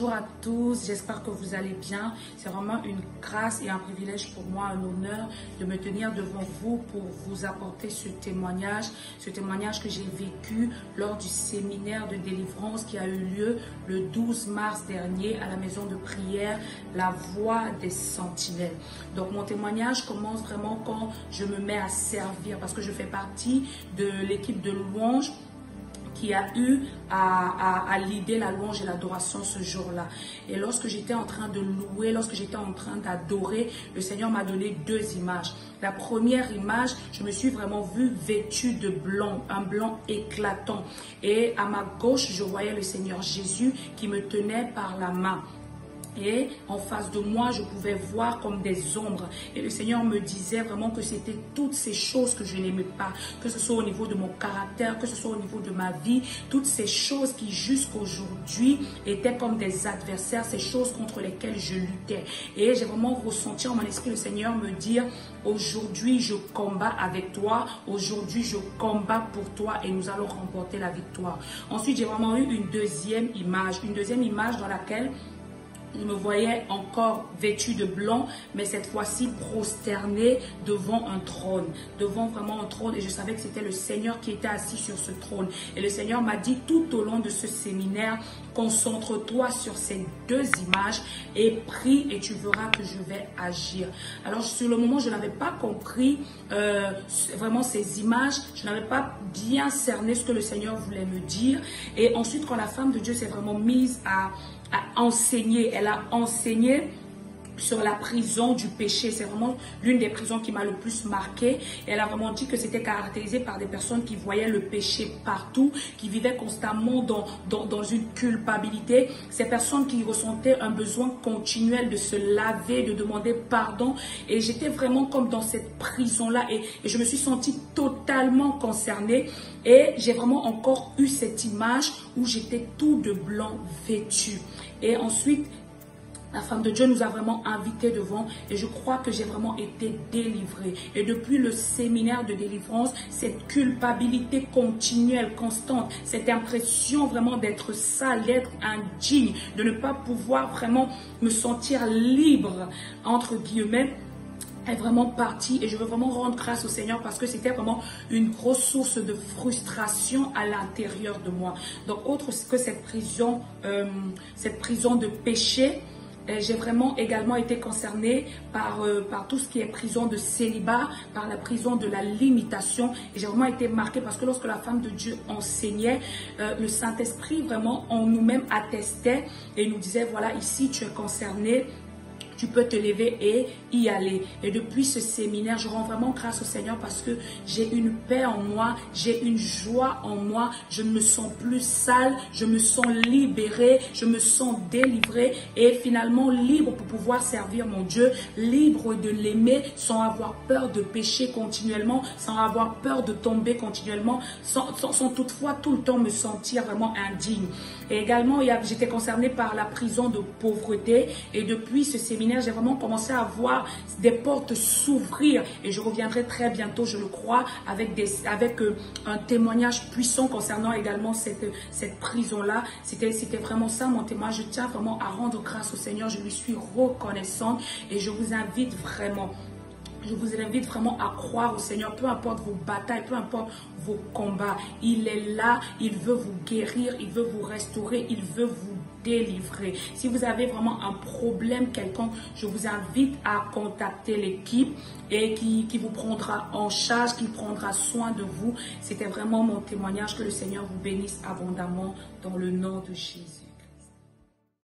Bonjour à tous, j'espère que vous allez bien. C'est vraiment une grâce et un privilège pour moi, un honneur de me tenir devant vous pour vous apporter ce témoignage que j'ai vécu lors du séminaire de délivrance qui a eu lieu le 12 mars dernier à la maison de prière La Voix des Sentinelles. Donc mon témoignage commence vraiment quand je me mets à servir parce que je fais partie de l'équipe de louange qui a eu à leader la louange et l'adoration ce jour-là. Et lorsque j'étais en train de louer, lorsque j'étais en train d'adorer, le Seigneur m'a donné deux images. La première image, je me suis vraiment vue vêtue de blanc, un blanc éclatant. Et à ma gauche, je voyais le Seigneur Jésus qui me tenait par la main. Et en face de moi, je pouvais voir comme des ombres. Et le Seigneur me disait vraiment que c'était toutes ces choses que je n'aimais pas. Que ce soit au niveau de mon caractère, que ce soit au niveau de ma vie. Toutes ces choses qui jusqu'aujourd'hui étaient comme des adversaires. Ces choses contre lesquelles je luttais. Et j'ai vraiment ressenti en mon esprit le Seigneur me dire: aujourd'hui je combats avec toi. Aujourd'hui je combats pour toi et nous allons remporter la victoire. Ensuite, j'ai vraiment eu une deuxième image. Une deuxième image dans laquelle je me voyais encore vêtue de blanc, mais cette fois-ci prosternée devant un trône, devant vraiment un trône. Et je savais que c'était le Seigneur qui était assis sur ce trône. Et le Seigneur m'a dit tout au long de ce séminaire: concentre-toi sur ces deux images et prie et tu verras que je vais agir. Alors sur le moment, je n'avais pas compris vraiment ces images. Je n'avais pas bien cerné ce que le Seigneur voulait me dire. Et ensuite, quand la femme de Dieu s'est vraiment mise à enseigner, elle a enseigné sur la prison du péché. C'est vraiment l'une des prisons qui m'a le plus marqué. Et elle a vraiment dit que c'était caractérisé par des personnes qui voyaient le péché partout, qui vivaient constamment dans une culpabilité. Ces personnes qui ressentaient un besoin continuel de se laver, de demander pardon. Et j'étais vraiment comme dans cette prison-là. Et je me suis sentie totalement concernée. Et j'ai vraiment encore eu cette image où j'étais tout de blanc vêtue. Et ensuite, la femme de Dieu nous a vraiment invités devant et je crois que j'ai vraiment été délivrée. Et depuis le séminaire de délivrance, cette culpabilité continuelle, constante, cette impression vraiment d'être sale, d'être indigne, de ne pas pouvoir vraiment me sentir libre, entre guillemets, est vraiment partie. Et je veux vraiment rendre grâce au Seigneur parce que c'était vraiment une grosse source de frustration à l'intérieur de moi. Donc autre que cette prison de péché, j'ai vraiment également été concernée par tout ce qui est prison de célibat, par la prison de la limitation. Et j'ai vraiment été marquée parce que lorsque la femme de Dieu enseignait, le Saint-Esprit vraiment en nous-mêmes attestait et nous disait: voilà, ici tu es concerné, tu peux te lever et y aller. Et depuis ce séminaire, je rends vraiment grâce au Seigneur parce que j'ai une paix en moi, j'ai une joie en moi. Je ne me sens plus sale, je me sens libérée, je me sens délivrée et finalement libre pour pouvoir servir mon Dieu, libre de l'aimer sans avoir peur de pécher continuellement, sans avoir peur de tomber continuellement, sans toutefois tout le temps me sentir vraiment indigne. Et également, j'étais concernée par la prison de pauvreté et depuis ce séminaire, j'ai vraiment commencé à voir des portes s'ouvrir et je reviendrai très bientôt, je le crois, avec un témoignage puissant concernant également cette prison-là. C'était vraiment ça mon témoignage. Je tiens vraiment à rendre grâce au Seigneur, je lui suis reconnaissante et je vous invite vraiment à croire au Seigneur, peu importe vos batailles, peu importe vos combats. Il est là, il veut vous guérir, il veut vous restaurer, il veut vous délivrer. Si vous avez vraiment un problème quelconque, je vous invite à contacter l'équipe et qui vous prendra en charge, qui prendra soin de vous. C'était vraiment mon témoignage. Que le Seigneur vous bénisse abondamment dans le nom de Jésus.